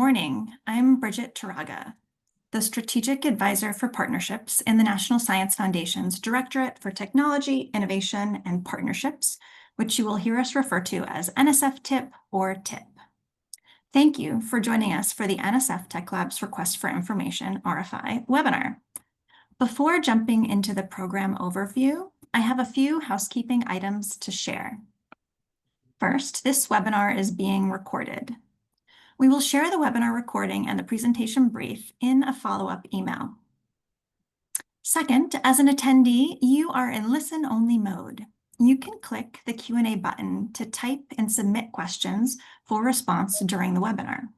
morning. I'm Bridget Taraga, the Strategic Advisor for Partnerships in the National Science Foundation's Directorate for Technology, Innovation, and Partnerships, which you will hear us refer to as NSF TIP or TIP. Thank you for joining us for the NSF Tech Labs Request for Information RFI webinar. Before jumping into the program overview, I have a few housekeeping items to share. First, this webinar is being recorded. We will share the webinar recording and the presentation brief in a follow-up email. Second, as an attendee, you are in listen-only mode. You can click the Q&A button to type and submit questions for response during the webinar.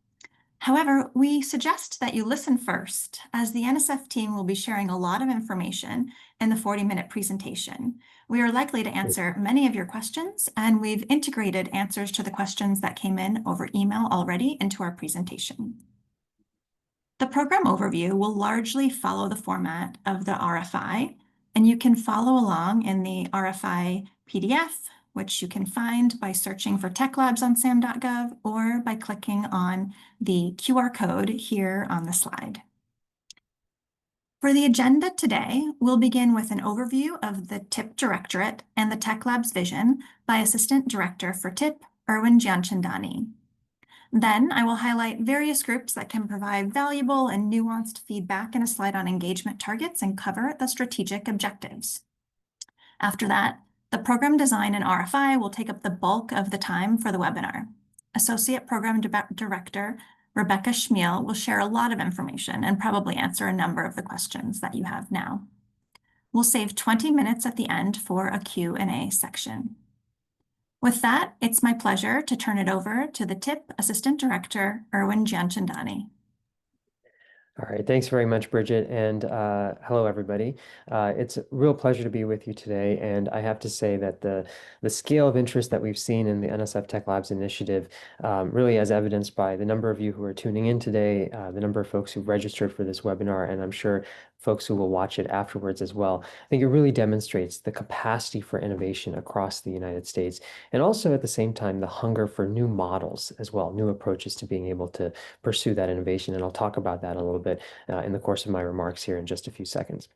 However, we suggest that you listen first, as the NSF team will be sharing a lot of information in the 40-minute presentation. We are likely to answer many of your questions, and we've integrated answers to the questions that came in over email already into our presentation. The program overview will largely follow the format of the RFI, and you can follow along in the RFI PDF, which you can find by searching for Tech Labs on sam.gov or by clicking on the QR code here on the slide. For the agenda today, we'll begin with an overview of the TIP Directorate and the Tech Labs vision by Assistant Director for TIP, Erwin Gianchandani. Then I will highlight various groups that can provide valuable and nuanced feedback in a slide on engagement targets and cover the strategic objectives. After that, the program design and RFI will take up the bulk of the time for the webinar. Associate Program Director Rebecca Schmiel will share a lot of information and probably answer a number of the questions that you have now. We'll save 20 minutes at the end for a Q&A section. With that, it's my pleasure to turn it over to the TIP Assistant Director, Erwin Gianchandani. All right, thanks very much, Bridget, and hello, everybody. It's a real pleasure to be with you today, and I have to say that the scale of interest that we've seen in the NSF Tech Labs initiative, really as evidenced by the number of you who are tuning in today, the number of folks who've registered for this webinar, and I'm sure folks who will watch it afterwards as well. I think it really demonstrates the capacity for innovation across the United States, and also at the same time, the hunger for new models as well, new approaches to being able to pursue that innovation, and I'll talk about that a little bit in the course of my remarks here in just a few seconds.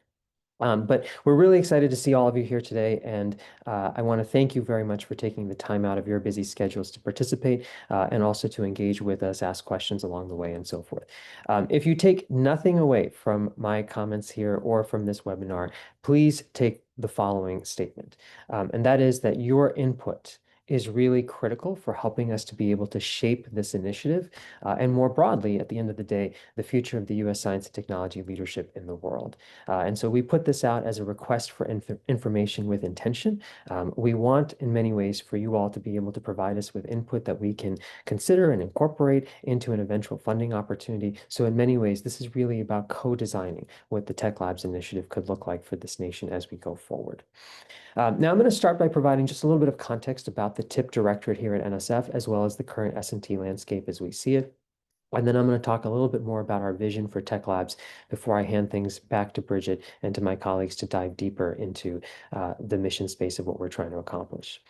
But we're really excited to see all of you here today, and I want to thank you very much for taking the time out of your busy schedules to participate and also to engage with us, ask questions along the way, and so forth. If you take nothing away from my comments here or from this webinar, please take the following statement, and that is that your input is really critical for helping us to be able to shape this initiative and more broadly, at the end of the day, the future of the U.S. science and technology leadership in the world. And so we put this out as a request for information with intention. We want, in many ways, for you all to be able to provide us with input that we can consider and incorporate into an eventual funding opportunity. So in many ways, this is really about co-designing what the Tech Labs initiative could look like for this nation as we go forward. Now, I'm going to start by providing just a little bit of context about the TIP Directorate here at NSF, as well as the current S&T landscape as we see it. And then I'm going to talk a little bit more about our vision for Tech Labs before I hand things back to Bridget and to my colleagues to dive deeper into the mission space of what we're trying to accomplish.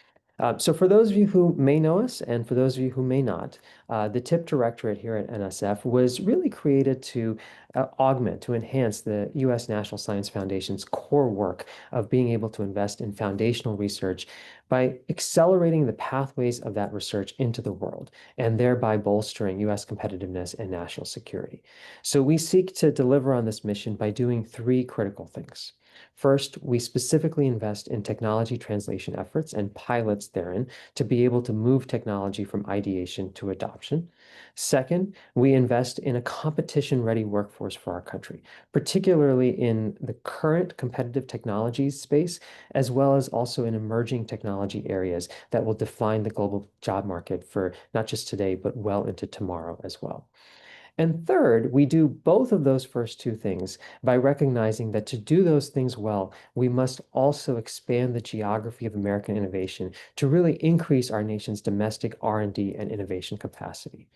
So for those of you who may know us, and for those of you who may not, the TIP Directorate here at NSF was really created to augment, to enhance the U.S. National Science Foundation's core work of being able to invest in foundational research by accelerating the pathways of that research into the world, and thereby bolstering U.S. competitiveness and national security. So we seek to deliver on this mission by doing three critical things. First, we specifically invest in technology translation efforts and pilots therein to be able to move technology from ideation to adoption. Second, we invest in a competition-ready workforce for our country, particularly in the current competitive technologies space, as well as also in emerging technology areas that will define the global job market for not just today, but well into tomorrow as well. And third, we do both of those first two things by recognizing that to do those things well, we must also expand the geography of American innovation to really increase our nation's domestic R&D and innovation capacity.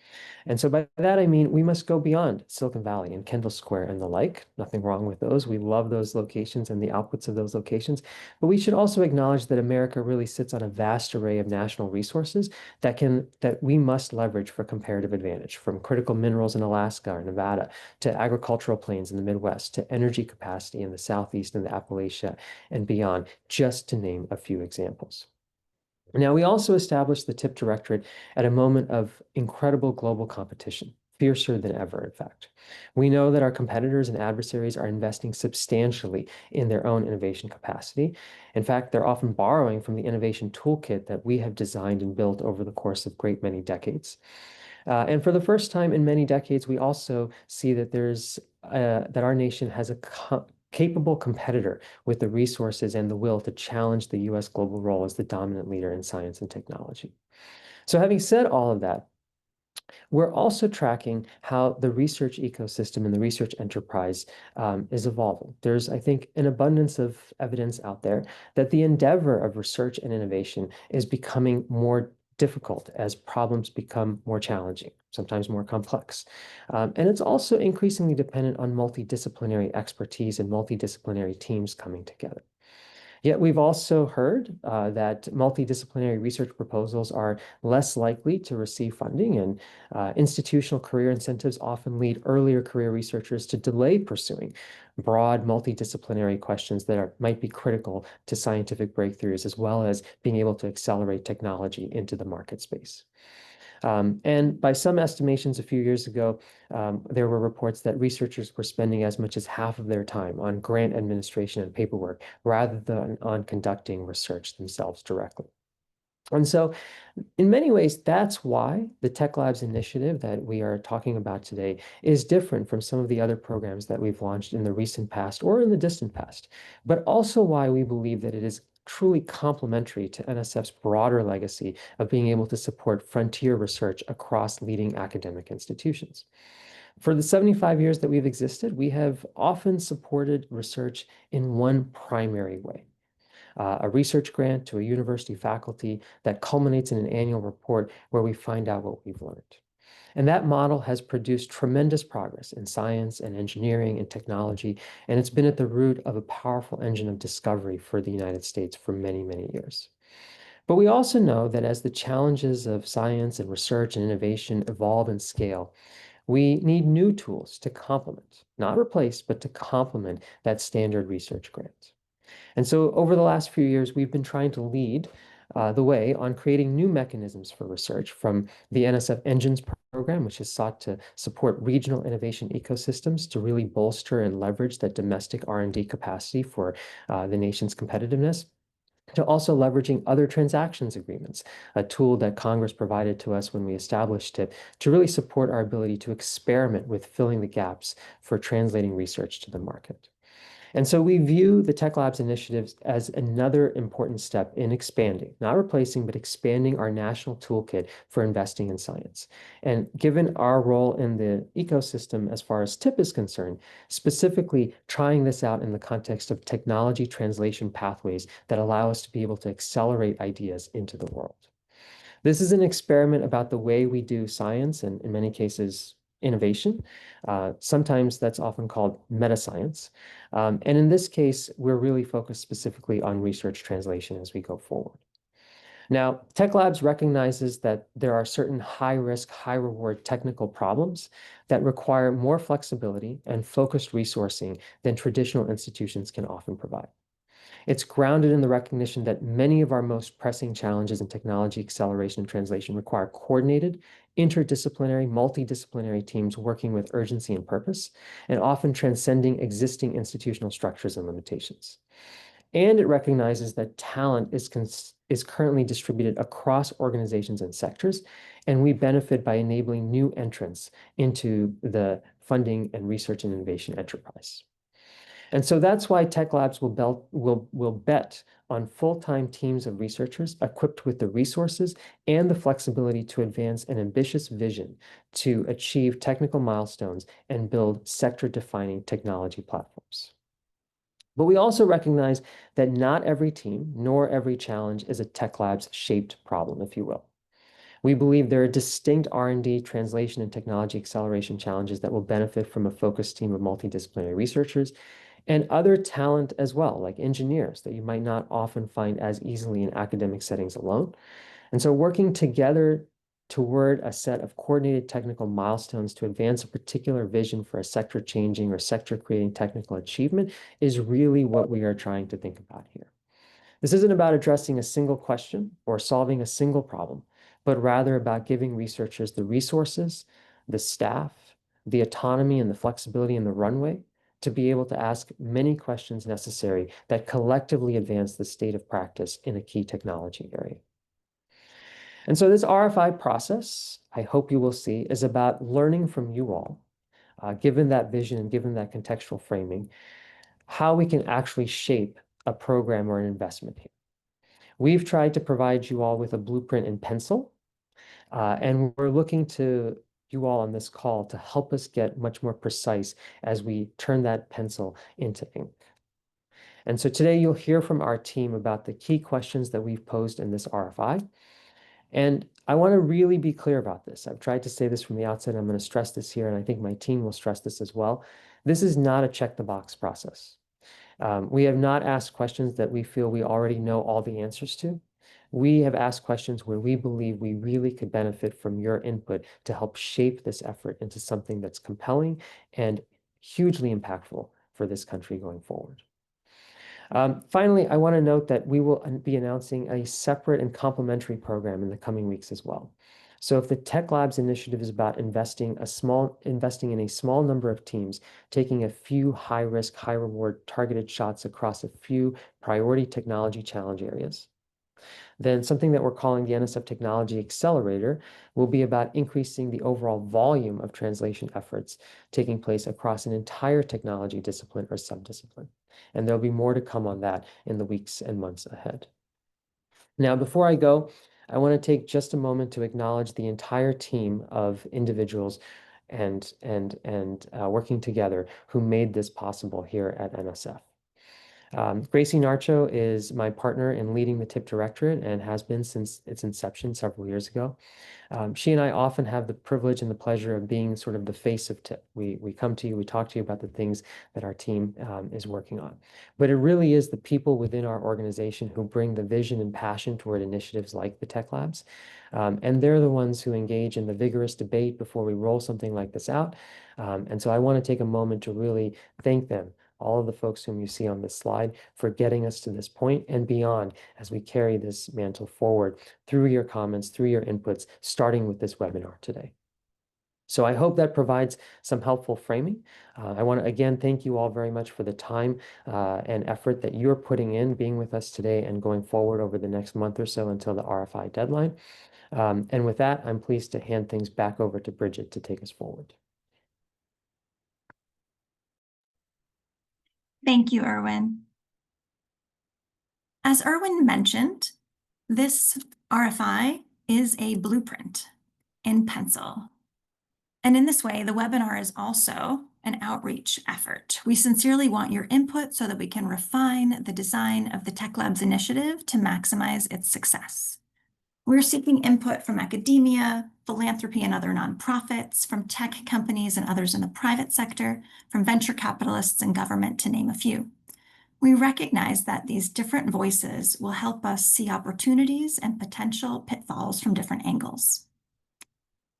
And so by that, I mean, we must go beyond Silicon Valley and Kendall Square and the like. Nothing wrong with those. We love those locations and the outputs of those locations. But we should also acknowledge that America really sits on a vast array of national resources that we must leverage for comparative advantage, from critical minerals in Alaska or Nevada to agricultural plains in the Midwest to energy capacity in the Southeast and the Appalachia and beyond, just to name a few examples. Now, we also established the TIP Directorate at a moment of incredible global competition, fiercer than ever, in fact. We know that our competitors and adversaries are investing substantially in their own innovation capacity. In fact, they're often borrowing from the innovation toolkit that we have designed and built over the course of great many decades. And for the first time in many decades, we also see that that our nation has a capable competitor with the resources and the will to challenge the U.S. global role as the dominant leader in science and technology. So having said all of that, we're also tracking how the research ecosystem and the research enterprise is evolving. There's, I think, an abundance of evidence out there that the endeavor of research and innovation is becoming more difficult as problems become more challenging, sometimes more complex. And it's also increasingly dependent on multidisciplinary expertise and multidisciplinary teams coming together. Yet we've also heard that multidisciplinary research proposals are less likely to receive funding, and institutional career incentives often lead earlier career researchers to delay pursuing broad multidisciplinary questions that might be critical to scientific breakthroughs, as well as being able to accelerate technology into the market space. And by some estimations a few years ago, there were reports that researchers were spending as much as half of their time on grant administration and paperwork rather than on conducting research themselves directly. And so in many ways, that's why the Tech Labs initiative that we are talking about today is different from some of the other programs that we've launched in the recent past or in the distant past, but also why we believe that it is truly complementary to NSF's broader legacy of being able to support frontier research across leading academic institutions. For the 75 years that we've existed, we have often supported research in one primary way. A research grant to a university faculty that culminates in an annual report where we find out what we've learned. And that model has produced tremendous progress in science and engineering and technology, and it's been at the root of a powerful engine of discovery for the United States for many, many years. But we also know that as the challenges of science and research and innovation evolve and scale, we need new tools to complement, not replace, but to complement that standard research grant. And so over the last few years, we've been trying to lead the way on creating new mechanisms for research, from the NSF Engines program, which has sought to support regional innovation ecosystems to really bolster and leverage that domestic R&D capacity for the nation's competitiveness, to also leveraging other transactions agreements, a tool that Congress provided to us when we established it to really support our ability to experiment with filling the gaps for translating research to the market. And so we view the Tech Labs initiatives as another important step in expanding, not replacing, but expanding our national toolkit for investing in science. And given our role in the ecosystem as far as TIP is concerned, specifically trying this out in the context of technology translation pathways that allow us to be able to accelerate ideas into the world. This is an experiment about the way we do science, and in many cases, innovation. Sometimes that's often called meta-science. And in this case, we're really focused specifically on research translation as we go forward. Now, Tech Labs recognizes that there are certain high-risk, high-reward technical problems that require more flexibility and focused resourcing than traditional institutions can often provide. It's grounded in the recognition that many of our most pressing challenges in technology acceleration and translation require coordinated, interdisciplinary, multidisciplinary teams working with urgency and purpose, and often transcending existing institutional structures and limitations. And it recognizes that talent is currently distributed across organizations and sectors, and we benefit by enabling new entrants into the funding and research and innovation enterprise. And so that's why Tech Labs will bet on full-time teams of researchers equipped with the resources and the flexibility to advance an ambitious vision to achieve technical milestones and build sector-defining technology platforms. But we also recognize that not every team nor every challenge is a Tech Labs shaped problem, if you will. We believe there are distinct R&D, translation, and technology acceleration challenges that will benefit from a focused team of multidisciplinary researchers and other talent as well, like engineers that you might not often find as easily in academic settings alone. And so working together toward a set of coordinated technical milestones to advance a particular vision for a sector changing or sector creating technical achievement is really what we are trying to think about here. This isn't about addressing a single question or solving a single problem, but rather about giving researchers the resources, the staff, the autonomy and the flexibility and the runway to be able to ask many questions necessary that collectively advance the state of practice in a key technology area. And so this RFI process, I hope you will see, is about learning from you all, given that vision and given that contextual framing, how we can actually shape a program or an investment here. We've tried to provide you all with a blueprint in pencil, and we're looking to you all on this call to help us get much more precise as we turn that pencil into ink. And so today you'll hear from our team about the key questions that we've posed in this RFI. And I want to really be clear about this. I've tried to say this from the outset. I'm going to stress this here, and I think my team will stress this as well. This is not a check the box process. We have not asked questions that we feel we already know all the answers to. We have asked questions where we believe we really could benefit from your input to help shape this effort into something that's compelling and hugely impactful for this country going forward. Finally, I want to note that we will be announcing a separate and complementary program in the coming weeks as well. So if the Tech Labs initiative is about investing in a small number of teams, taking a few high-risk, high-reward targeted shots across a few priority technology challenge areas, then something that we're calling the NSF Technology Accelerator will be about increasing the overall volume of translation efforts taking place across an entire technology discipline or subdiscipline. And there'll be more to come on that in the weeks and months ahead. Now, before I go, I want to take just a moment to acknowledge the entire team of individuals and working together who made this possible here at NSF. Gracie Narcho is my partner in leading the TIP Directorate and has been since its inception several years ago. She and I often have the privilege and the pleasure of being sort of the face of TIP. We come to you, we talk to you about the things that our team is working on. But it really is the people within our organization who bring the vision and passion toward initiatives like the Tech Labs. And they're the ones who engage in the vigorous debate before we roll something like this out. And so I want to take a moment to really thank them, all of the folks whom you see on this slide, for getting us to this point and beyond as we carry this mantle forward through your comments, through your inputs, starting with this webinar today. So I hope that provides some helpful framing. I want to again thank you all very much for the time and effort that you're putting in being with us today and going forward over the next month or so until the RFI deadline. And with that, I'm pleased to hand things back over to Bridget to take us forward. Thank you, Erwin. As Erwin mentioned, this RFI is a blueprint in pencil. And in this way, the webinar is also an outreach effort. We sincerely want your input so that we can refine the design of the Tech Labs initiative to maximize its success. We're seeking input from academia, philanthropy and other nonprofits, from tech companies and others in the private sector, from venture capitalists and government, to name a few. We recognize that these different voices will help us see opportunities and potential pitfalls from different angles.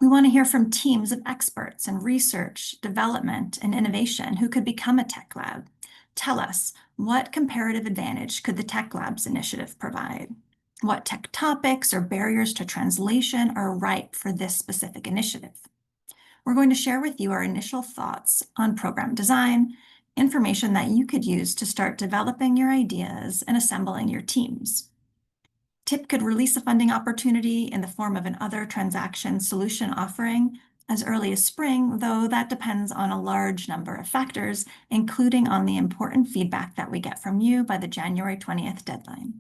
We want to hear from teams of experts in research, development, and innovation who could become a Tech Lab. Tell us, what comparative advantage could the Tech Labs initiative provide? What tech topics or barriers to translation are ripe for this specific initiative? We're going to share with you our initial thoughts on program design, information that you could use to start developing your ideas and assembling your teams. TIP could release a funding opportunity in the form of an other transaction solution offering as early as spring, though that depends on a large number of factors, including on the important feedback that we get from you by the January 20th deadline.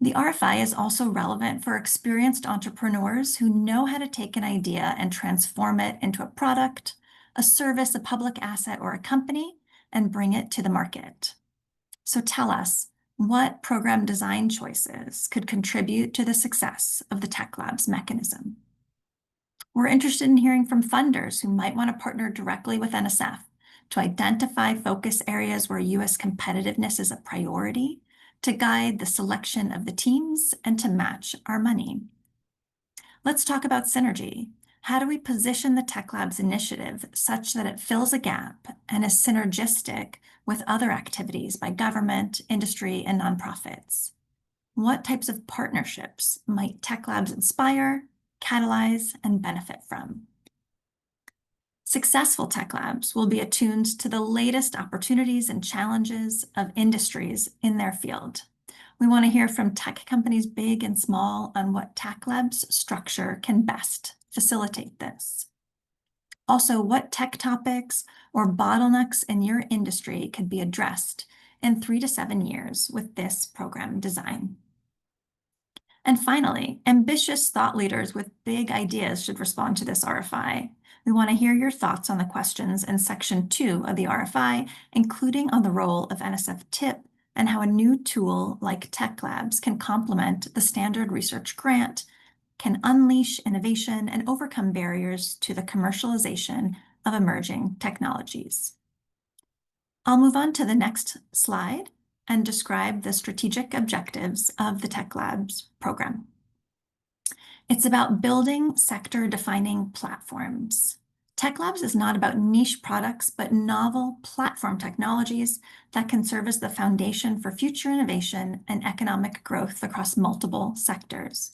The RFI is also relevant for experienced entrepreneurs who know how to take an idea and transform it into a product, a service, a public asset, or a company, and bring it to the market. So tell us, what program design choices could contribute to the success of the Tech Labs mechanism? We're interested in hearing from funders who might want to partner directly with NSF to identify focus areas where U.S. competitiveness is a priority, to guide the selection of the teams, and to match our money. Let's talk about synergy. How do we position the Tech Labs initiative such that it fills a gap and is synergistic with other activities by government, industry, and nonprofits? What types of partnerships might Tech Labs inspire, catalyze, and benefit from? Successful Tech Labs will be attuned to the latest opportunities and challenges of industries in their field. We want to hear from tech companies big and small on what Tech Labs structure can best facilitate this. Also, what tech topics or bottlenecks in your industry could be addressed in 3 to 7 years with this program design. And finally, ambitious thought leaders with big ideas should respond to this RFI. We want to hear your thoughts on the questions in Section 2 of the RFI, including on the role of NSF TIP and how a new tool like Tech Labs can complement the standard research grant, can unleash innovation, and overcome barriers to the commercialization of emerging technologies. I'll move on to the next slide and describe the strategic objectives of the Tech Labs program. It's about building sector-defining platforms. Tech Labs is not about niche products, but novel platform technologies that can serve as the foundation for future innovation and economic growth across multiple sectors.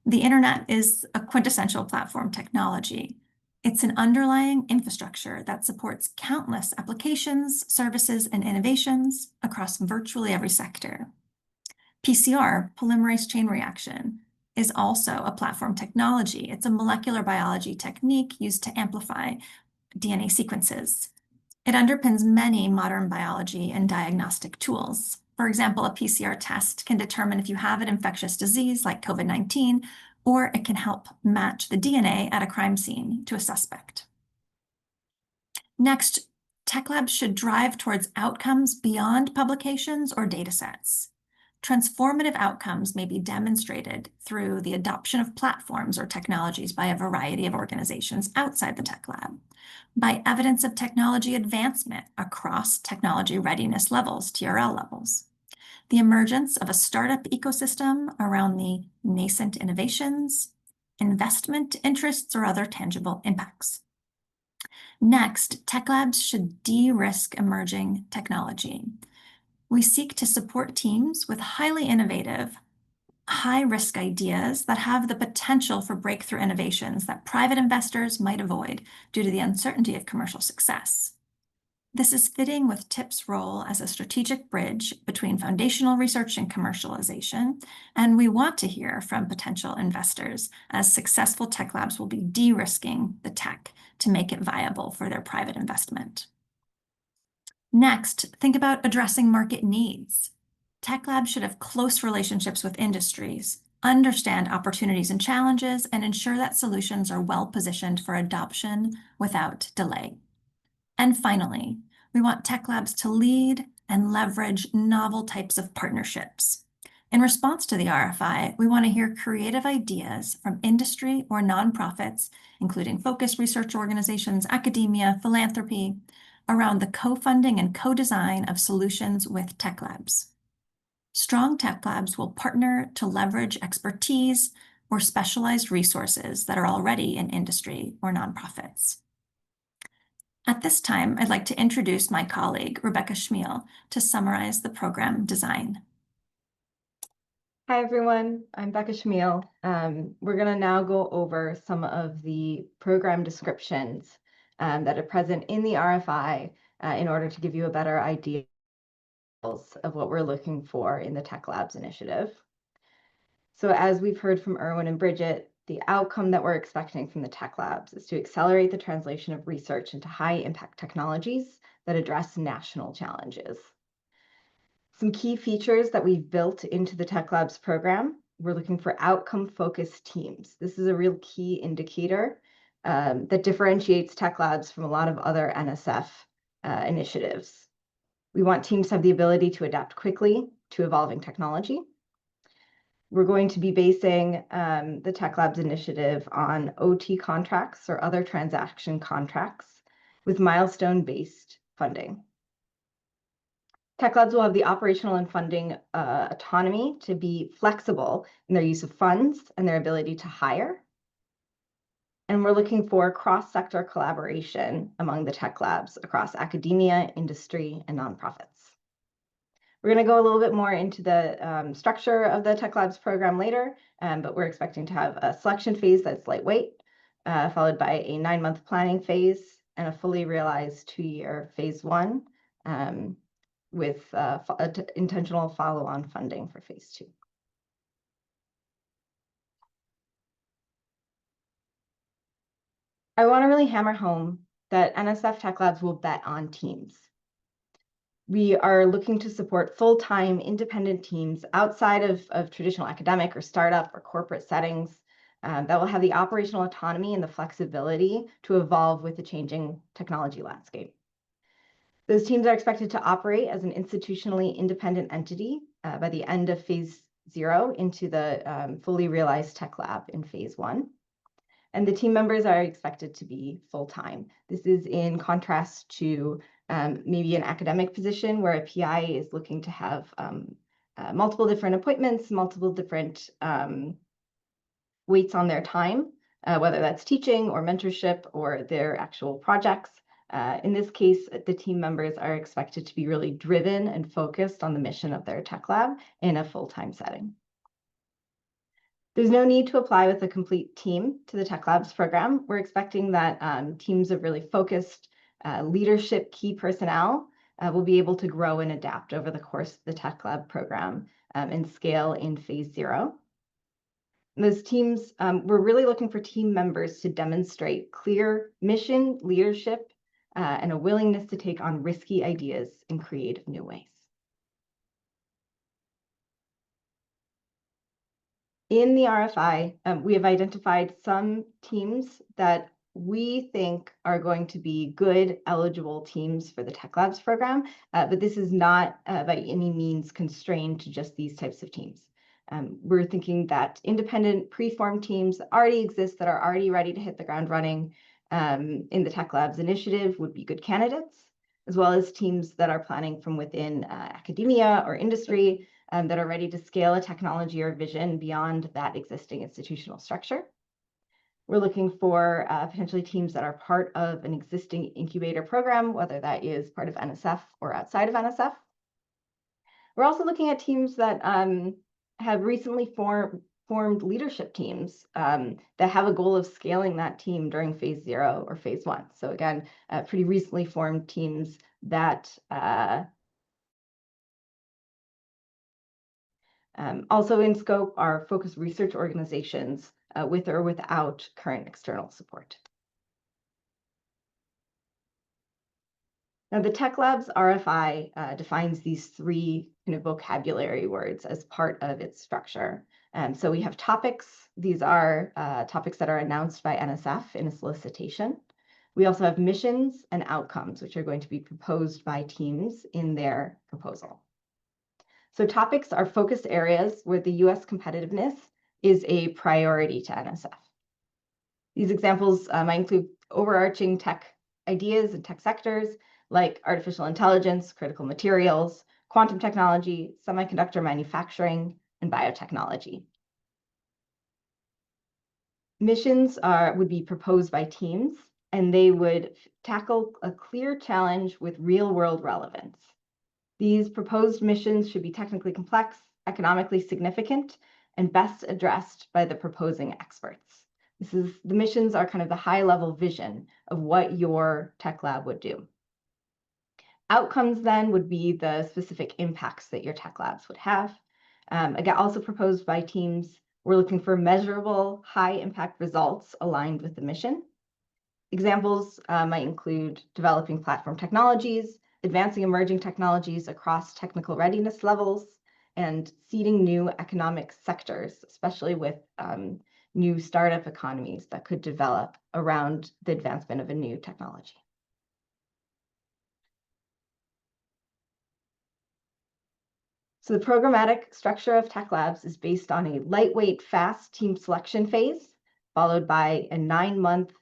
The internet is a quintessential platform technology. It's an underlying infrastructure that supports countless applications, services, and innovations across virtually every sector. PCR, polymerase chain reaction, is also a platform technology. It's a molecular biology technique used to amplify DNA sequences. It underpins many modern biology and diagnostic tools. For example, a PCR test can determine if you have an infectious disease like COVID-19, or it can help match the DNA at a crime scene to a suspect. Next, Tech Labs should drive towards outcomes beyond publications or datasets. Transformative outcomes may be demonstrated through the adoption of platforms or technologies by a variety of organizations outside the Tech Lab, by evidence of technology advancement across technology readiness levels, TRL levels, the emergence of a startup ecosystem around the nascent innovations, investment interests, or other tangible impacts. Next, Tech Labs should de-risk emerging technology. We seek to support teams with highly innovative, high-risk ideas that have the potential for breakthrough innovations that private investors might avoid due to the uncertainty of commercial success. This is fitting with TIP's role as a strategic bridge between foundational research and commercialization, and we want to hear from potential investors, as successful Tech Labs will be de-risking the tech to make it viable for their private investment. Next, think about addressing market needs. Tech Labs should have close relationships with industries, understand opportunities and challenges, and ensure that solutions are well-positioned for adoption without delay. And finally, we want Tech Labs to lead and leverage novel types of partnerships. In response to the RFI, we want to hear creative ideas from industry or nonprofits, including focused research organizations, academia, philanthropy, around the co-funding and co-design of solutions with Tech Labs. Strong Tech Labs will partner to leverage expertise or specialized resources that are already in industry or nonprofits. At this time, I'd like to introduce my colleague, Rebecca Schmiel, to summarize the program design. Hi, everyone. I'm Becca Schmiel. We're going to now go over some of the program descriptions that are present in the RFI in order to give you a better idea of what we're looking for in the Tech Labs initiative. So as we've heard from Erwin and Bridget, the outcome that we're expecting from the tech labs is to accelerate the translation of research into high-impact technologies that address national challenges. Some key features that we've built into the Tech Labs program, we're looking for outcome-focused teams. This is a real key indicator that differentiates Tech Labs from a lot of other NSF initiatives. We want teams to have the ability to adapt quickly to evolving technology. We're going to be basing the Tech Labs initiative on OT contracts or other transaction contracts with milestone-based funding. Tech Labs will have the operational and funding autonomy to be flexible in their use of funds and their ability to hire. And we're looking for cross-sector collaboration among the Tech Labs across academia, industry, and nonprofits. We're going to go a little bit more into the structure of the Tech Labs program later, but we're expecting to have a selection phase that's lightweight, followed by a 9-month planning phase and a fully realized 2-year phase 1 with intentional follow-on funding for phase 2. I want to really hammer home that NSF Tech Labs will bet on teams. We are looking to support full-time independent teams outside of traditional academic or startup or corporate settings that will have the operational autonomy and the flexibility to evolve with the changing technology landscape. Those teams are expected to operate as an institutionally independent entity by the end of phase 0 into the fully realized tech lab in phase 1. And the team members are expected to be full-time. This is in contrast to maybe an academic position where a PI is looking to have multiple different appointments, multiple different weights on their time, whether that's teaching or mentorship or their actual projects. In this case, the team members are expected to be really driven and focused on the mission of their tech lab in a full-time setting. There's no need to apply with a complete team to the Tech Labs program. We're expecting that teams of really focused leadership key personnel will be able to grow and adapt over the course of the Tech Lab program and scale in phase 0. Those teams, we're really looking for team members to demonstrate clear mission, leadership, and a willingness to take on risky ideas in creative new ways. In the RFI, we have identified some teams that we think are going to be good, eligible teams for the Tech Labs program, but this is not by any means constrained to just these types of teams. We're thinking that independent pre-formed teams that already exist, that are already ready to hit the ground running in the Tech Labs initiative would be good candidates, as well as teams that are planning from within academia or industry that are ready to scale a technology or vision beyond that existing institutional structure. We're looking for potentially teams that are part of an existing incubator program, whether that is part of NSF or outside of NSF. We're also looking at teams that have recently formed leadership teams that have a goal of scaling that team during phase 0 or phase 1. So again, pretty recently formed teams that also in scope are focused research organizations with or without current external support. Now, the Tech Labs RFI defines these 3 kind of vocabulary words as part of its structure. So we have topics. These are topics that are announced by NSF in a solicitation. We also have missions and outcomes, which are going to be proposed by teams in their proposal. So topics are focus areas where the US competitiveness is a priority to NSF. These examples might include overarching tech ideas and tech sectors like artificial intelligence, critical materials, quantum technology, semiconductor manufacturing, and biotechnology. Missions would be proposed by teams, and they would tackle a clear challenge with real-world relevance. These proposed missions should be technically complex, economically significant, and best addressed by the proposing experts. The missions are kind of the high-level vision of what your tech lab would do. Outcomes then would be the specific impacts that your tech labs would have. Again, also proposed by teams We're looking for measurable, high-impact results aligned with the mission. Examples might include developing platform technologies, advancing emerging technologies across technical readiness levels, and seeding new economic sectors, especially with new startup economies that could develop around the advancement of a new technology. So the programmatic structure of Tech Labs is based on a lightweight, fast team selection phase, followed by a 9-month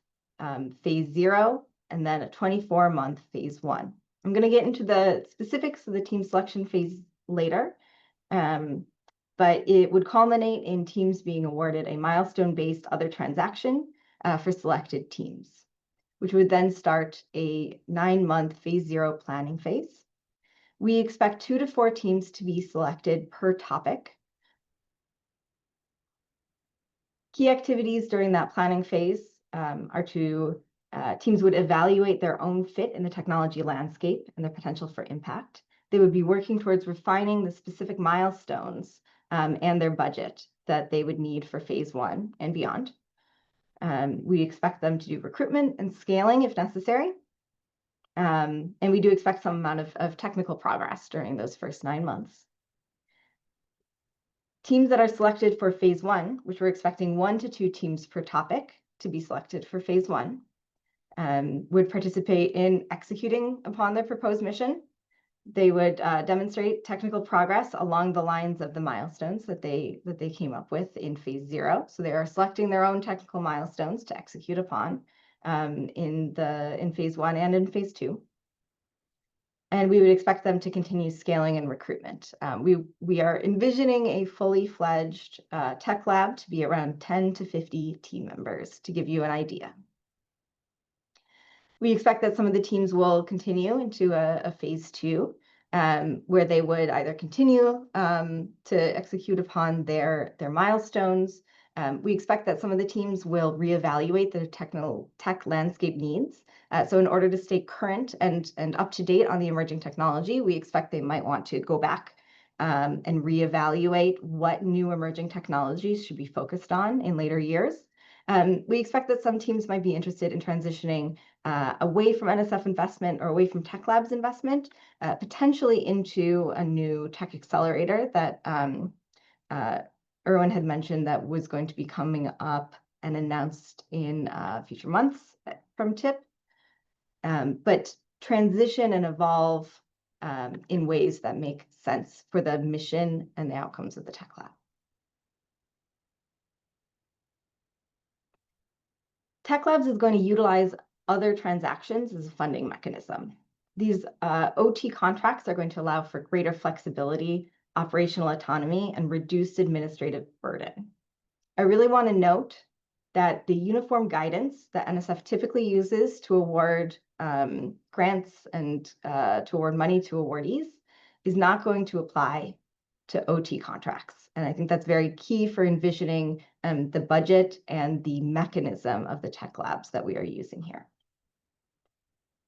phase 0, and then a 24-month phase 1. I'm going to get into the specifics of the team selection phase later, but it would culminate in teams being awarded a milestone-based other transaction for selected teams, which would then start a 9-month phase 0 planning phase. We expect 2 to 4 teams to be selected per topic. Key activities during that planning phase are to teams would evaluate their own fit in the technology landscape and their potential for impact. They would be working towards refining the specific milestones and their budget that they would need for phase 1 and beyond. We expect them to do recruitment and scaling if necessary. And we do expect some amount of technical progress during those first 9 months. Teams that are selected for phase 1, which we're expecting 1 to 2 teams per topic to be selected for phase 1, would participate in executing upon their proposed mission. They would demonstrate technical progress along the lines of the milestones that they came up with in phase 0. So they are selecting their own technical milestones to execute upon in phase 1 and in phase 2. And we would expect them to continue scaling and recruitment. We are envisioning a fully fledged tech lab to be around 10 to 50 team members, to give you an idea. We expect that some of the teams will continue into a phase 2, where they would either continue to execute upon their milestones. We expect that some of the teams will reevaluate their tech landscape needs. So in order to stay current and up to date on the emerging technology, we expect they might want to go back and reevaluate what new emerging technologies should be focused on in later years. We expect that some teams might be interested in transitioning away from NSF investment or away from Tech Labs investment, potentially into a new tech accelerator that Erwin had mentioned that was going to be coming up and announced in future months from TIP. But transition and evolve in ways that make sense for the mission and the outcomes of the Tech Lab. Tech Labs is going to utilize other transactions as a funding mechanism. These OT contracts are going to allow for greater flexibility, operational autonomy, and reduced administrative burden. I really want to note that the uniform guidance that NSF typically uses to award grants and to award money to awardees is not going to apply to OT contracts. And I think that's very key for envisioning the budget and the mechanism of the tech labs that we are using here.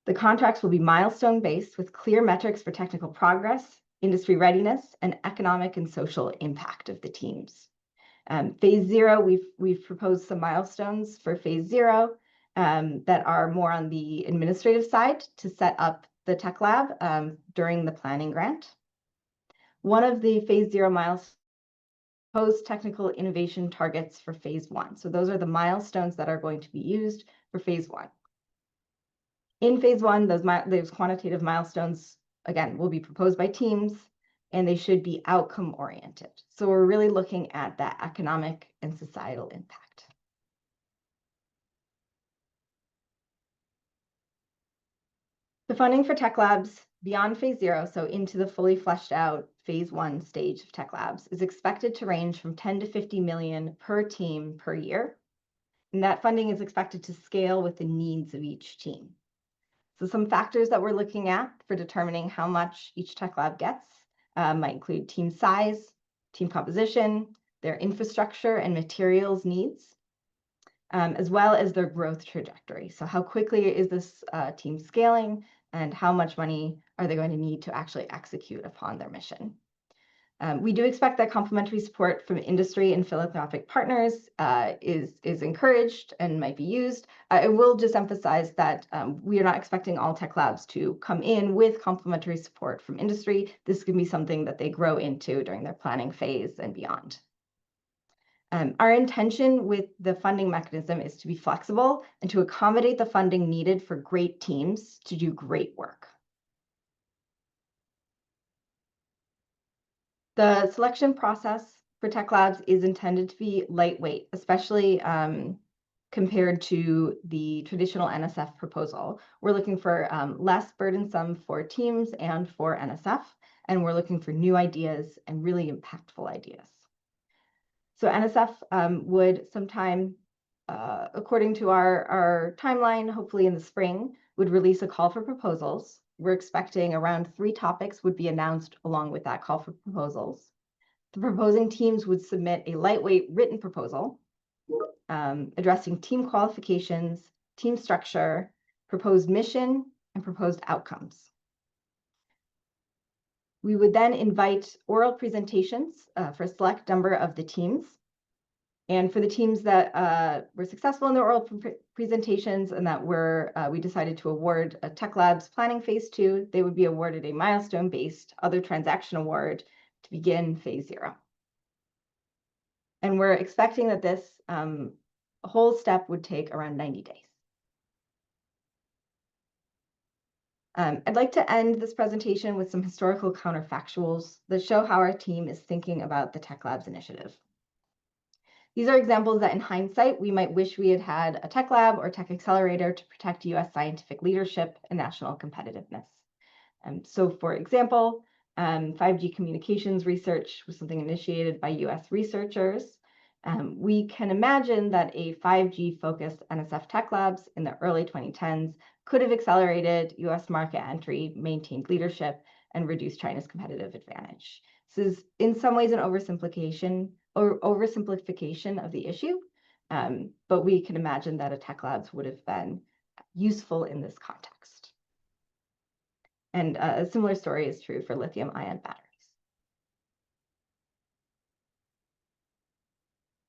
The contracts will be milestone-based with clear metrics for technical progress, industry readiness, and economic and social impact of the teams. Phase 0, we've proposed some milestones for phase 0 that are more on the administrative side to set up the tech lab during the planning grant. One of the phase 0 milestones proposed technical innovation targets for phase 1. So those are the milestones that are going to be used for phase 1. In phase 1, those quantitative milestones, again, will be proposed by teams, and they should be outcome oriented. So we're really looking at that economic and societal impact. The funding for Tech Labs beyond phase 0, so into the fully fleshed out phase 1 stage of Tech Labs, is expected to range from 10 to 50 million per team per year. And that funding is expected to scale with the needs of each team. So some factors that we're looking at for determining how much each Tech Lab gets might include team size, team composition, their infrastructure and materials needs, as well as their growth trajectory. So how quickly is this team scaling, and how much money are they going to need to actually execute upon their mission? We do expect that complementary support from industry and philanthropic partners is encouraged and might be used. I will just emphasize that we are not expecting all tech labs to come in with complementary support from industry. This can be something that they grow into during their planning phase and beyond. Our intention with the funding mechanism is to be flexible and to accommodate the funding needed for great teams to do great work. The selection process for tech labs is intended to be lightweight, especially compared to the traditional NSF proposal. We're looking for less burdensome for teams and for NSF, and we're looking for new ideas and really impactful ideas. So NSF would sometime, according to our timeline, hopefully in the spring, would release a call for proposals. We're expecting around 3 topics would be announced along with that call for proposals. The proposing teams would submit a lightweight written proposal addressing team qualifications, team structure, proposed mission, and proposed outcomes. We would then invite oral presentations for a select number of the teams. And for the teams that were successful in their oral presentations and that we decided to award a Tech Labs Planning Phase 2, they would be awarded a milestone-based other transaction award to begin Phase 0. And we're expecting that this whole step would take around 90 days. I'd like to end this presentation with some historical counterfactuals that show how our team is thinking about the Tech Labs initiative. These are examples that in hindsight, we might wish we had had a tech lab or tech accelerator to protect US scientific leadership and national competitiveness. So for example, 5G communications research was something initiated by US researchers. We can imagine that a 5G focused NSF Tech Labs in the early 2010s could have accelerated US market entry, maintained leadership, and reduced China's competitive advantage. This is in some ways an oversimplification of the issue, but we can imagine that a Tech Labs would have been useful in this context. And a similar story is true for lithium-ion batteries.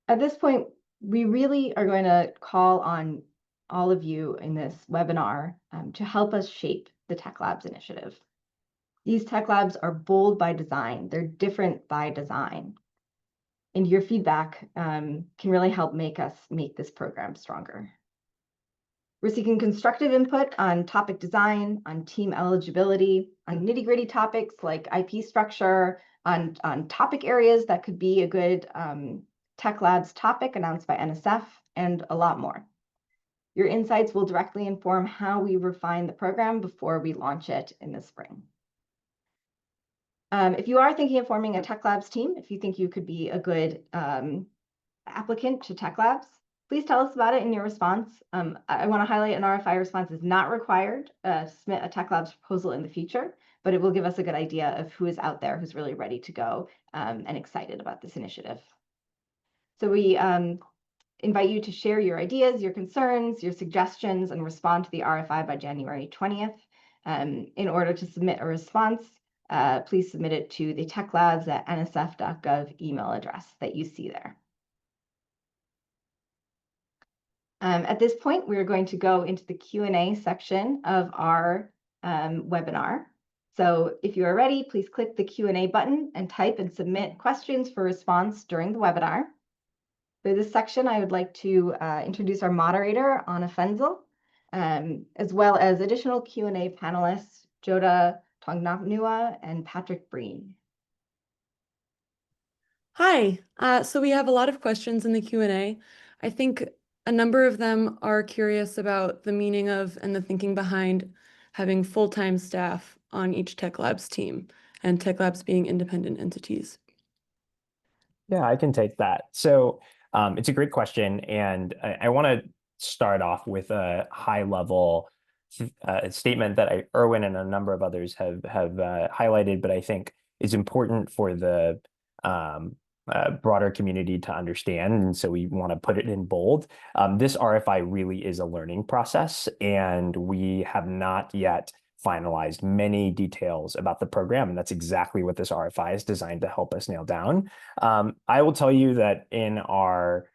At this point, we really are going to call on all of you in this webinar to help us shape the Tech Labs initiative. These Tech Labs are bold by design. They're different by design. And your feedback can really help make us make this program stronger. We're seeking constructive input on topic design, on team eligibility, on nitty-gritty topics like IP structure, on topic areas that could be a good Tech Labs topic announced by NSF, and a lot more. Your insights will directly inform how we refine the program before we launch it in the spring. If you are thinking of forming a Tech Labs team, if you think you could be a good applicant to Tech Labs, please tell us about it in your response. I want to highlight an RFI response is not required to submit a Tech Labs proposal in the future, but it will give us a good idea of who is out there who's really ready to go and excited about this initiative. So we invite you to share your ideas, your concerns, your suggestions, and respond to the RFI by January 20th. In order to submit a response, please submit it to the techlabs@nsf.gov email address that you see there. At this point, we're going to go into the Q&A section of our webinar. So if you are ready, please click the Q&A button and type and submit questions for response during the webinar. For this section, I would like to introduce our moderator, Anna Fenzel, as well as additional Q&A panelists, Joda Tongnapnua and Patrick Breen. Hi, so we have a lot of questions in the Q&A. I think a number of them are curious about the meaning of and the thinking behind having full-time staff on each Tech Labs team and Tech Labs being independent entities. Yeah, I can take that. So it's a great question. And I want to start off with a high-level statement that Erwin and a number of others have highlighted, but I think is important for the broader community to understand. And so we want to put it in bold. This RFI really is a learning process, and we have not yet finalized many details about the program, and that's exactly what this RFI is designed to help us nail down. I will tell you that in our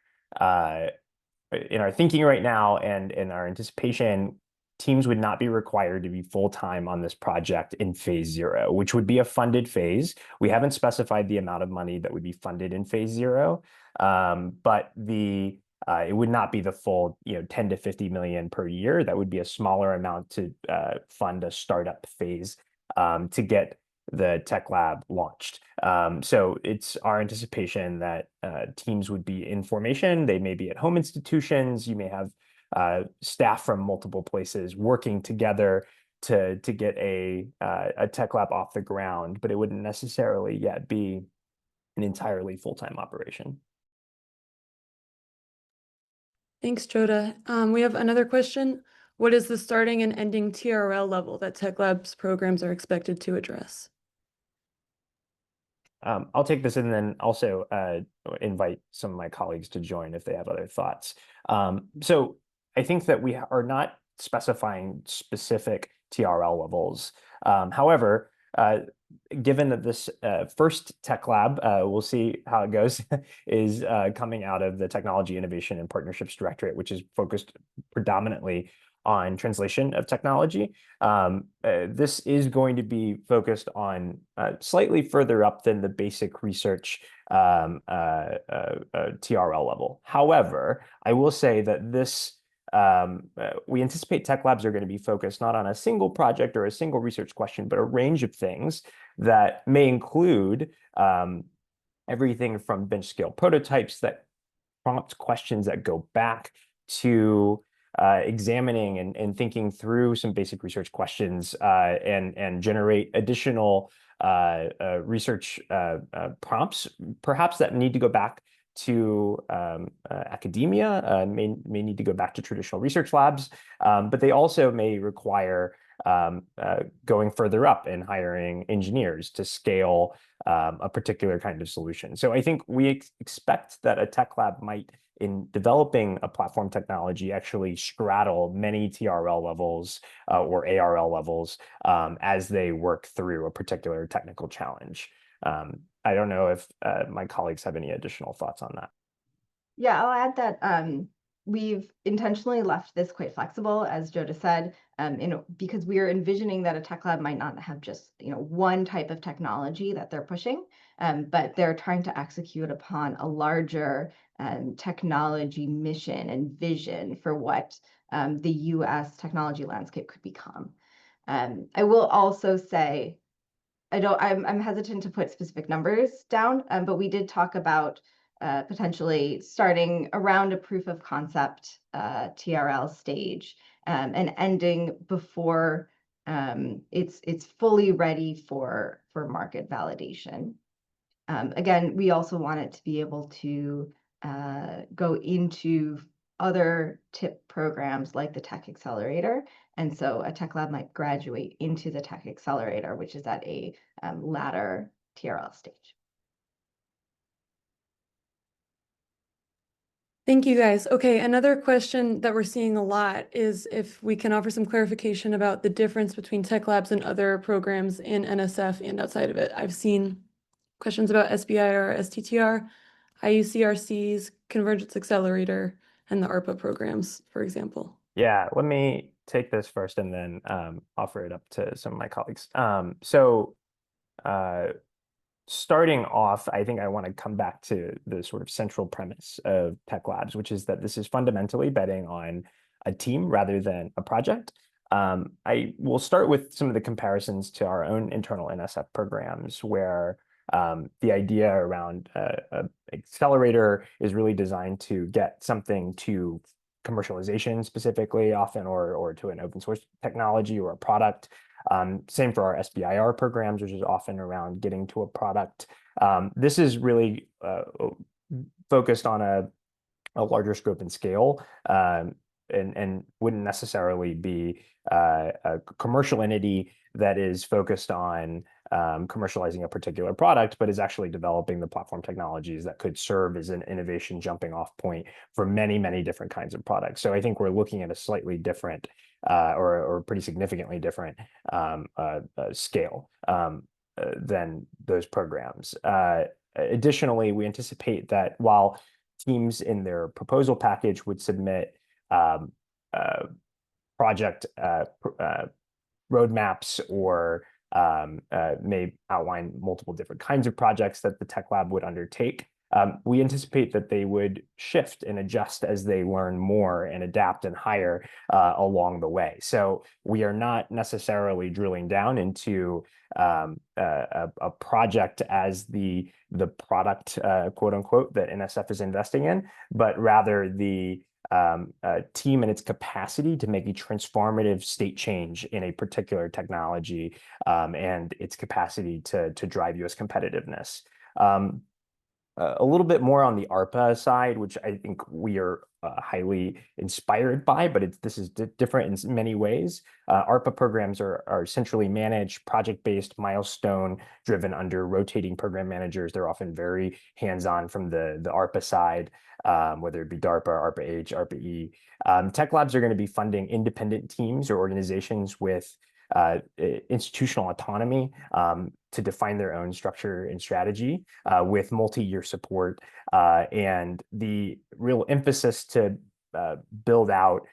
thinking right now and in our anticipation, teams would not be required to be full-time on this project in phase 0, which would be a funded phase. We haven't specified the amount of money that would be funded in phase 0, but it would not be the full 10 to 50 million per year. That would be a smaller amount to fund a startup phase to get the tech lab launched. So it's our anticipation that teams would be in formation. They may be at home institutions. You may have staff from multiple places working together to get a tech lab off the ground, but it wouldn't necessarily yet be an entirely full-time operation. Thanks, Joda. We have another question. What is the starting and ending TRL level that Tech Labs programs are expected to address? I'll take this and then also invite some of my colleagues to join if they have other thoughts. So I think that we are not specifying specific TRL levels. However, given that this first tech lab, we'll see how it goes, is coming out of the Technology Innovation and Partnerships Directorate, which is focused predominantly on translation of technology. This is going to be focused on slightly further up than the basic research TRL level. However, I will say that this we anticipate tech labs are going to be focused not on a single project or a single research question, but a range of things that may include everything from bench scale prototypes that prompt questions that go back to examining and thinking through some basic research questions and generate additional research prompts, perhaps that need to go back to academia, may need to go back to traditional research labs, but they also may require going further up and hiring engineers to scale a particular kind of solution. So I think we expect that a tech lab might, in developing a platform technology, actually straddle many TRL levels or ARL levels as they work through a particular technical challenge. I don't know if my colleagues have any additional thoughts on that. Yeah, I'll add that we've intentionally left this quite flexible, as Joda said, because we are envisioning that a tech lab might not have just one type of technology that they're pushing, but they're trying to execute upon a larger technology mission and vision for what the U.S. technology landscape could become. I will also say, I'm hesitant to put specific numbers down, but we did talk about potentially starting around a proof of concept TRL stage and ending before it's fully ready for market validation. Again, we also want it to be able to go into other TIP programs like the Tech Accelerator. And so a tech lab might graduate into the Tech Accelerator, which is at a latter TRL stage. Thank you, guys. Okay, another question that we're seeing a lot is if we can offer some clarification about the difference between tech labs and other programs in NSF and outside of it. I've seen questions about SBIR, STTR, IUCRCs, Convergence Accelerator, and the ARPA programs, for example. Yeah, let me take this first and then offer it up to some of my colleagues. Starting off, I think I want to come back to the sort of central premise of Tech Labs, which is that this is fundamentally betting on a team rather than a project. I will start with some of the comparisons to our own internal NSF programs, where the idea around an accelerator is really designed to get something to commercialization specifically, often, or to an open source technology or a product. Same for our SBIR programs, which is often around getting to a product. This is really focused on a larger scope and scale, and wouldn't necessarily be a commercial entity that is focused on commercializing a particular product, but is actually developing the platform technologies that could serve as an innovation jumping off point for many, many different kinds of products. So I think we're looking at a slightly different or pretty significantly different scale than those programs. Additionally, we anticipate that while teams in their proposal package would submit project roadmaps or may outline multiple different kinds of projects that the Tech Lab would undertake, we anticipate that they would shift and adjust as they learn more and adapt and hire along the way. So we are not necessarily drilling down into a project as the product, quote unquote, that NSF is investing in, but rather the team and its capacity to make a transformative state change in a particular technology and its capacity to drive US competitiveness. A little bit more on the ARPA side, which I think we are highly inspired by, but this is different in many ways. ARPA programs are centrally managed, project-based, milestone-driven under rotating program managers. They're often very hands-on from the ARPA side, whether it be DARPA, ARPA-H, ARPA-E. Tech Labs are going to be funding independent teams or organizations with institutional autonomy to define their own structure and strategy with multi-year support and the real emphasis to build out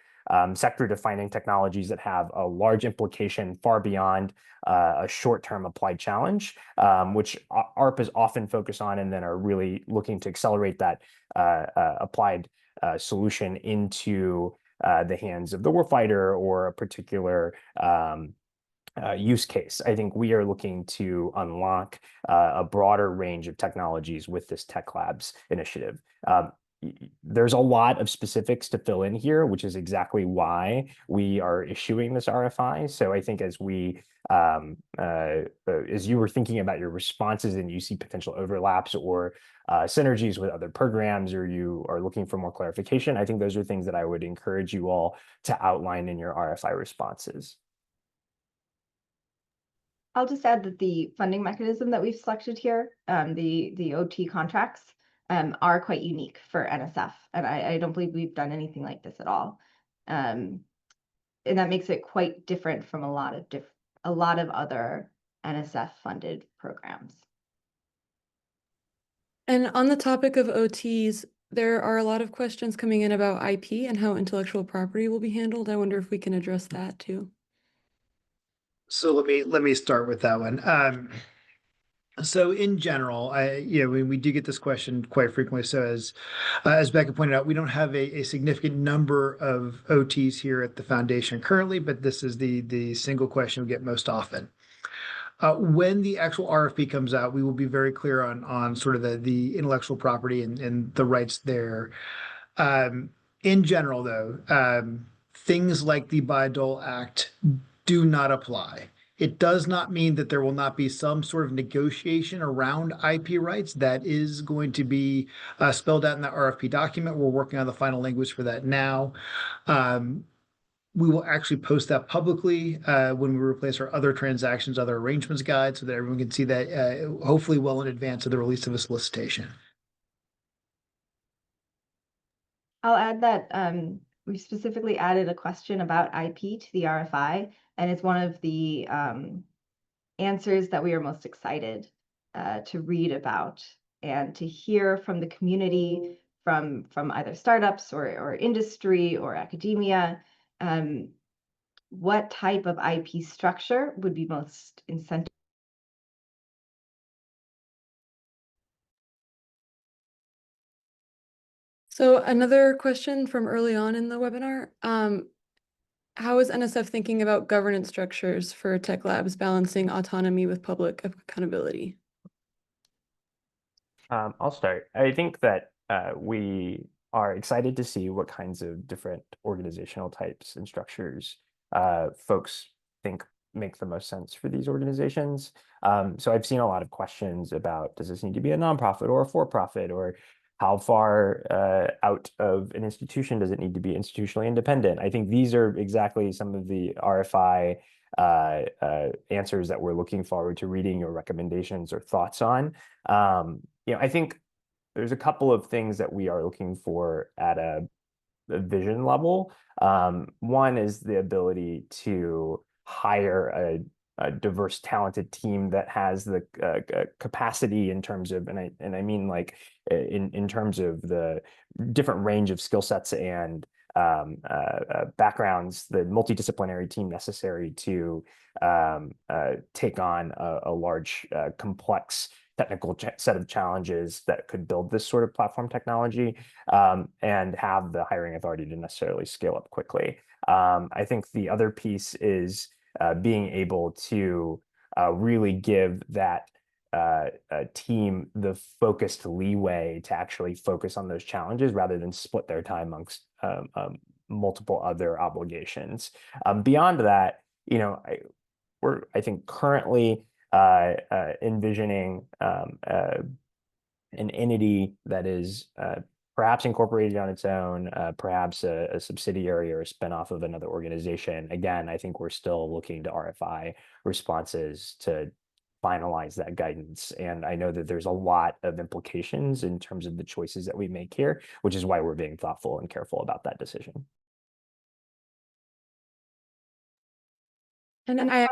sector-defining technologies that have a large implication far beyond a short-term applied challenge, which ARPAs often focus on and then are really looking to accelerate that applied solution into the hands of the warfighter or a particular use case. I think we are looking to unlock a broader range of technologies with this Tech Labs initiative. There's a lot of specifics to fill in here, which is exactly why we are issuing this RFI. So I think as you were thinking about your responses and you see potential overlaps or synergies with other programs, or you are looking for more clarification, I think those are things that I would encourage you all to outline in your RFI responses. I'll just add that the funding mechanism that we've selected here, the OT contracts, are quite unique for NSF, and I don't believe we've done anything like this at all, and that makes it quite different from a lot of other NSF funded programs. And on the topic of OTs, there are a lot of questions coming in about IP and how intellectual property will be handled. I wonder if we can address that too. So let me start with that one. So in general, we do get this question quite frequently. So as Becca pointed out, we don't have a significant number of OTs here at the foundation currently, but this is the single question we get most often. When the actual RFP comes out, we will be very clear on sort of the intellectual property and the rights there. In general, though, things like the Bayh-Dole Act do not apply. It does not mean that there will not be some sort of negotiation around IP rights. That is going to be spelled out in the RFP document. We're working on the final language for that now. We will actually post that publicly when we replace our other transactions, other arrangements guide, so that everyone can see that hopefully well in advance of the release of a solicitation. I'll add that we specifically added a question about IP to the RFI, and it's one of the answers that we are most excited to read about and to hear from the community, from either startups or industry or academia. What type of IP structure would be most incentive? So another question from early on in the webinar, how is NSF thinking about governance structures for Tech Labs balancing autonomy with public accountability? I'll start. I think that we are excited to see what kinds of different organizational types and structures folks think make the most sense for these organizations. So I've seen a lot of questions about, does this need to be a nonprofit or a for-profit, or how far out of an institution does it need to be institutionally independent? I think these are exactly some of the RFI answers that we're looking forward to reading your recommendations or thoughts on. I think there's a couple of things that we are looking for at a vision level. One is the ability to hire a diverse, talented team that has the capacity in terms of, and I mean like in terms of the different range of skill sets and backgrounds, the multidisciplinary team necessary to take on a large, complex technical set of challenges that could build this sort of platform technology, and have the hiring authority to necessarily scale up quickly. I think the other piece is being able to really give that team the focused leeway to actually focus on those challenges rather than split their time amongst multiple other obligations. Beyond that, we're, I think, currently envisioning an entity that is perhaps incorporated on its own, perhaps a subsidiary or a spinoff of another organization. Again, I think we're still looking to RFI responses to finalize that guidance. And I know that there's a lot of implications in terms of the choices that we make here, which is why we're being thoughtful and careful about that decision. And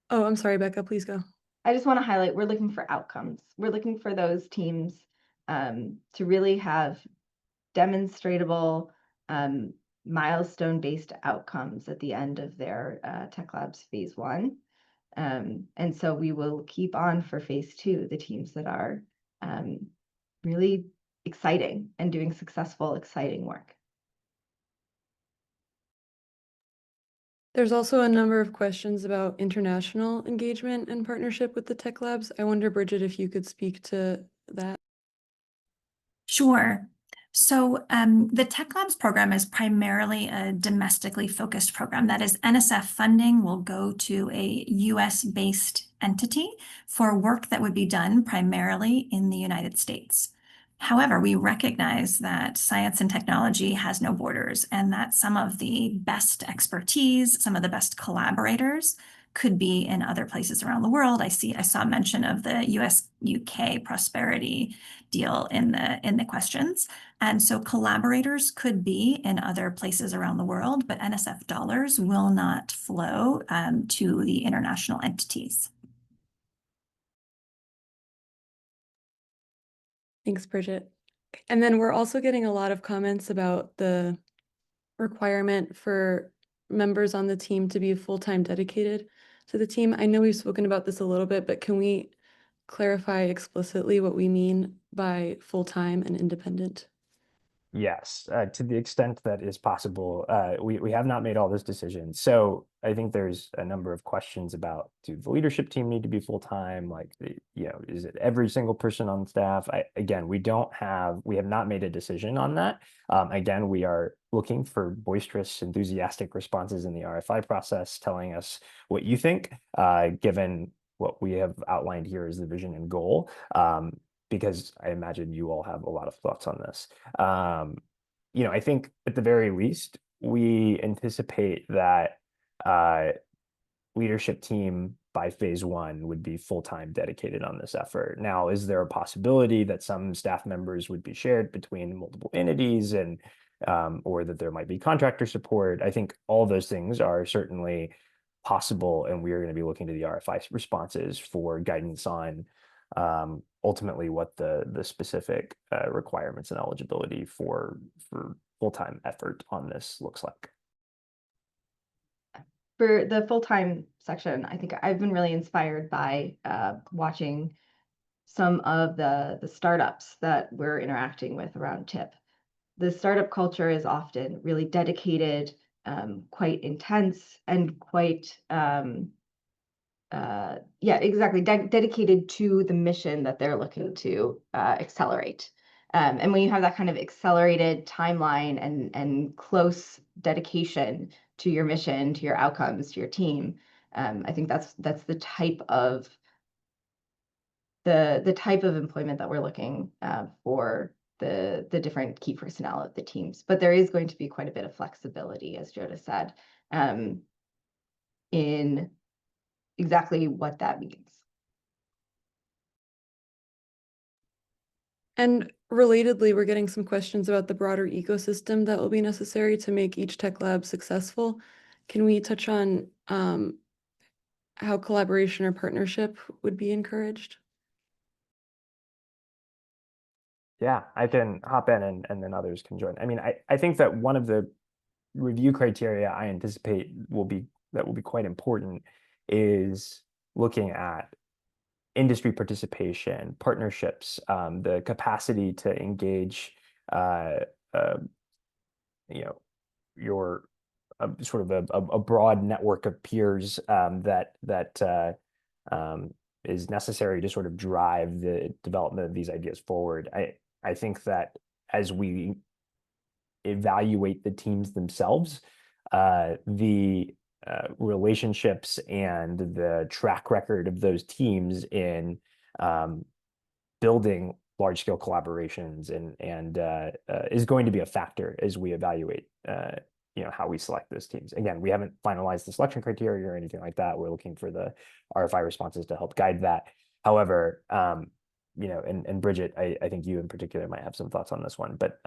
I'm sorry, Becca, please go. I just want to highlight, we're looking for outcomes. We're looking for those teams to really have demonstratable milestone-based outcomes at the end of their Tech Labs phase 1. And so we will keep on for phase 2, the teams that are really exciting and doing successful, exciting work. There's also a number of questions about international engagement and partnership with the Tech Labs. I wonder, Bridget, if you could speak to that. Sure. So the Tech Labs program is primarily a domestically focused program. That is, NSF funding will go to a US-based entity for work that would be done primarily in the United States. However, we recognize that science and technology has no borders, and that some of the best expertise, some of the best collaborators could be in other places around the world. I saw mention of the US-UK prosperity deal in the questions. And so collaborators could be in other places around the world, but NSF dollars will not flow to the international entities. Thanks, Bridget. And then we're also getting a lot of comments about the requirement for members on the team to be full-time dedicated to the team. I know we've spoken about this a little bit, but can we clarify explicitly what we mean by full-time and independent? Yes, to the extent that is possible. We have not made all those decisions. So I think there's a number of questions about, do the leadership team need to be full-time? Like, is it every single person on staff? Again, we have not made a decision on that. Again, we are looking for boisterous, enthusiastic responses in the RFI process, telling us what you think, given what we have outlined here as the vision and goal. Because I imagine you all have a lot of thoughts on this. I think at the very least, we anticipate that leadership team by phase 1 would be full-time dedicated on this effort. Now, is there a possibility that some staff members would be shared between multiple entities and or that there might be contractor support? I think all those things are certainly possible, and we are going to be looking to the RFI responses for guidance on ultimately what the specific requirements and eligibility for full-time effort on this looks like. For the full-time section, I think I've been really inspired by watching some of the startups that we're interacting with around TIP. The startup culture is often really dedicated, quite intense, and quite dedicated to the mission that they're looking to accelerate. And when you have that kind of accelerated timeline and close dedication to your mission, to your outcomes, to your team, I think that's the type of employment that we're looking for the different key personnel of the teams. But there is going to be quite a bit of flexibility, as Joda said, in exactly what that means. And relatedly, we're getting some questions about the broader ecosystem that will be necessary to make each tech lab successful. Can we touch on how collaboration or partnership would be encouraged? Yeah, I can hop in and then others can join. I mean, I think that one of the review criteria I anticipate will be quite important is looking at industry participation, partnerships, the capacity to engage, you know, your sort of a broad network of peers that is necessary to sort of drive the development of these ideas forward. I think that as we evaluate the teams themselves, the relationships and the track record of those teams in building large-scale collaborations and is going to be a factor as we evaluate how we select those teams. Again, we haven't finalized the selection criteria or anything like that. We're looking for the RFI responses to help guide that. However, and Bridget, I think you in particular might have some thoughts on this one, but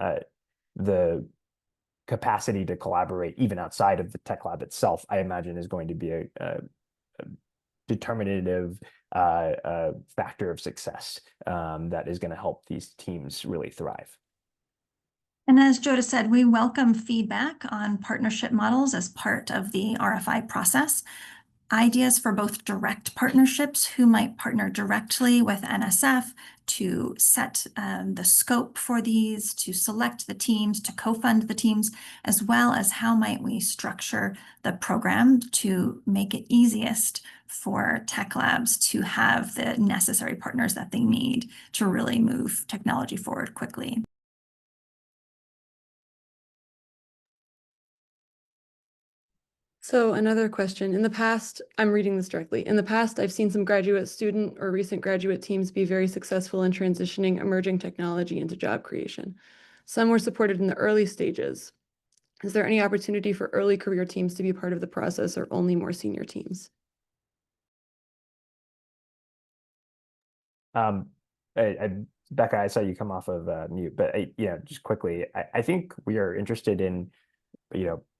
the capacity to collaborate even outside of the tech lab itself, I imagine, is going to be a determinative factor of success that is going to help these teams really thrive. And as Joda said, we welcome feedback on partnership models as part of the RFI process. Ideas for both direct partnerships, who might partner directly with NSF to set the scope for these, to select the teams, to co-fund the teams, as well as how might we structure the program to make it easiest for tech labs to have the necessary partners that they need to really move technology forward quickly. So another question. In the past, I'm reading this directly. In the past, I've seen some graduate student or recent graduate teams be very successful in transitioning emerging technology into job creation. Some were supported in the early stages. Is there any opportunity for early career teams to be part of the process or only more senior teams? Becca, I saw you come off of mute, but just quickly, I think we are interested in,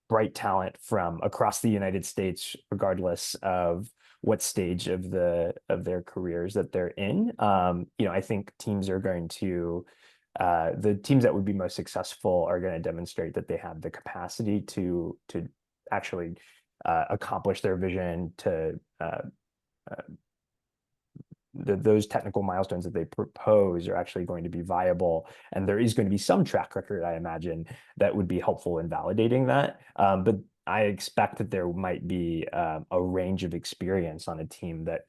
bright talent from across the United States, regardless of what stage of their careers that they're in. I think teams are going to, the teams that would be most successful are going to demonstrate that they have the capacity to actually accomplish their vision, to those technical milestones that they propose are actually going to be viable. And there is going to be some track record, I imagine, that would be helpful in validating that. But I expect that there might be a range of experience on a team that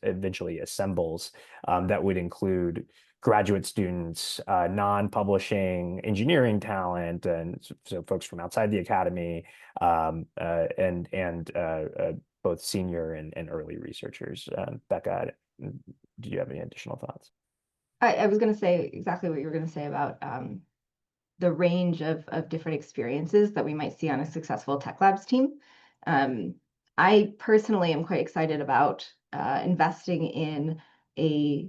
eventually assembles that would include graduate students, non-publishing engineering talent, and so folks from outside the academy, and both senior and early researchers. Becca, do you have any additional thoughts? I was going to say exactly what you were going to say about the range of different experiences that we might see on a successful Tech Labs team. I personally am quite excited about investing in a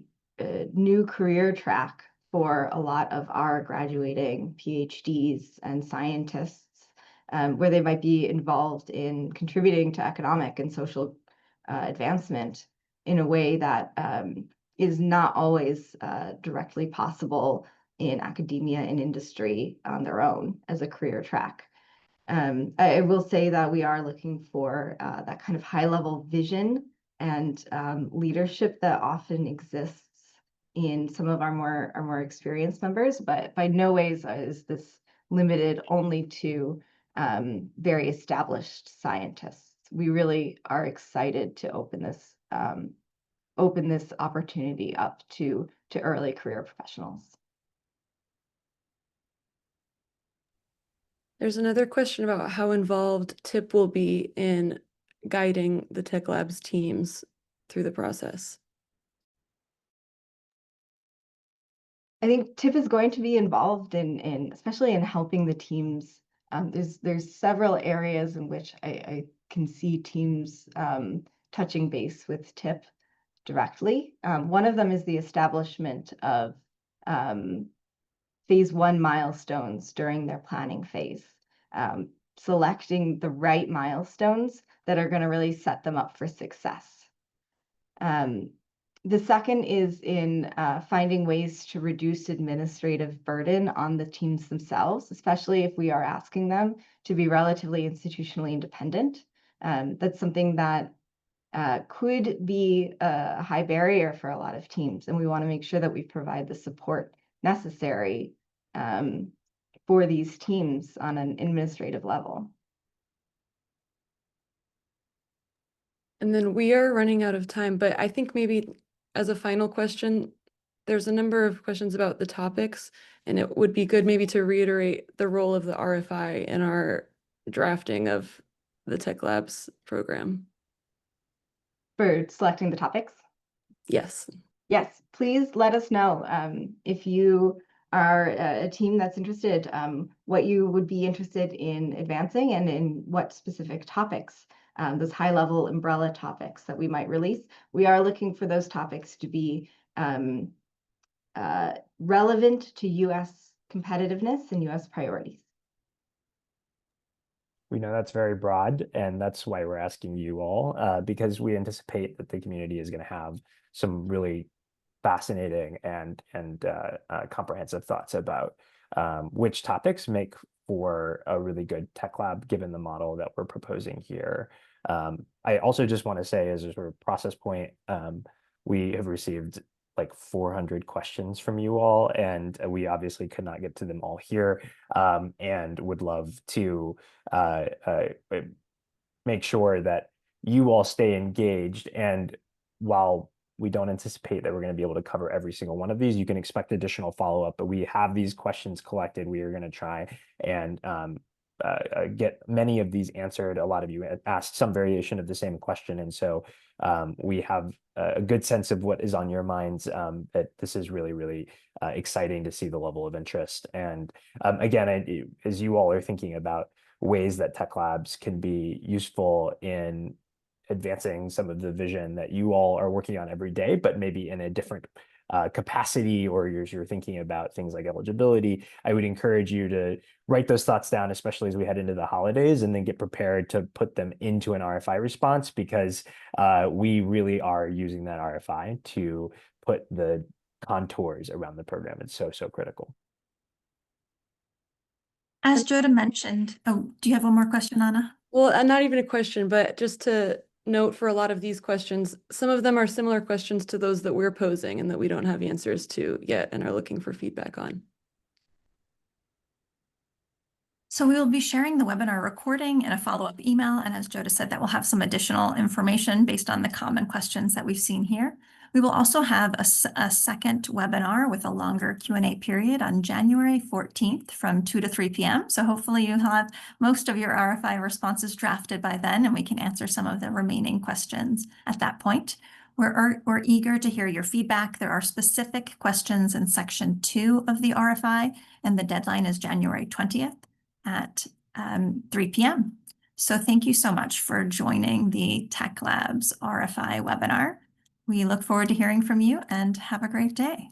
new career track for a lot of our graduating PhDs and scientists, where they might be involved in contributing to economic and social advancement in a way that is not always directly possible in academia and industry on their own as a career track. I will say that we are looking for that kind of high-level vision and leadership that often exists in some of our more experienced members, but by no ways is this limited only to very established scientists. We really are excited to open this opportunity up to early career professionals. There's another question about how involved TIP will be in guiding the Tech Labs teams through the process. I think TIP is going to be involved in especially in helping the teams. There's several areas in which I can see teams touching base with TIP directly. One of them is the establishment of phase 1 milestones during their planning phase, selecting the right milestones that are going to really set them up for success. The second is in finding ways to reduce administrative burden on the teams themselves, especially if we are asking them to be relatively institutionally independent. That's something that could be a high barrier for a lot of teams, and we want to make sure that we provide the support necessary for these teams on an administrative level. And then we are running out of time, but I think maybe as a final question, there's a number of questions about the topics, and it would be good maybe to reiterate the role of the RFI in our drafting of the Tech Labs program. For selecting the topics? Yes. Yes, please let us know if you are a team that's interested, what you would be interested in advancing and in what specific topics, those high-level umbrella topics that we might release. We are looking for those topics to be relevant to U.S. competitiveness and U.S. priorities. We know that's very broad, and that's why we're asking you all, because we anticipate that the community is going to have some really fascinating and comprehensive thoughts about which topics make for a really good tech lab, given the model that we're proposing here. I also just want to say, as a sort of process point, we have received like 400 questions from you all, and we obviously could not get to them all here, and would love to make sure that you all stay engaged. And while we don't anticipate that we're going to be able to cover every single one of these, you can expect additional follow-up, but we have these questions collected. We are going to try and get many of these answered. A lot of you asked some variation of the same question, and so we have a good sense of what is on your minds, that this is really, really exciting to see the level of interest. And again, as you all are thinking about ways that Tech Labs can be useful in advancing some of the vision that you all are working on every day, but maybe in a different capacity, or you're thinking about things like eligibility, I would encourage you to write those thoughts down, especially as we head into the holidays, and then get prepared to put them into an RFI response, because we really are using that RFI to put the contours around the program. It's so, so critical. As Joda mentioned, oh, do you have one more question, Anna? Well, not even a question, but just to note, for a lot of these questions, some of them are similar questions to those that we're posing and that we don't have answers to yet and are looking for feedback on. So we will be sharing the webinar recording in a follow-up email, and as Joda said, that will have some additional information based on the common questions that we've seen here. We will also have a second webinar with a longer Q&A period on January 14th from 2 to 3 p.m. So hopefully you'll have most of your RFI responses drafted by then, and we can answer some of the remaining questions at that point. We're eager to hear your feedback. There are specific questions in section 2 of the RFI, and the deadline is January 20th at 3 p.m. So thank you so much for joining the Tech Labs RFI webinar. We look forward to hearing from you, and have a great day.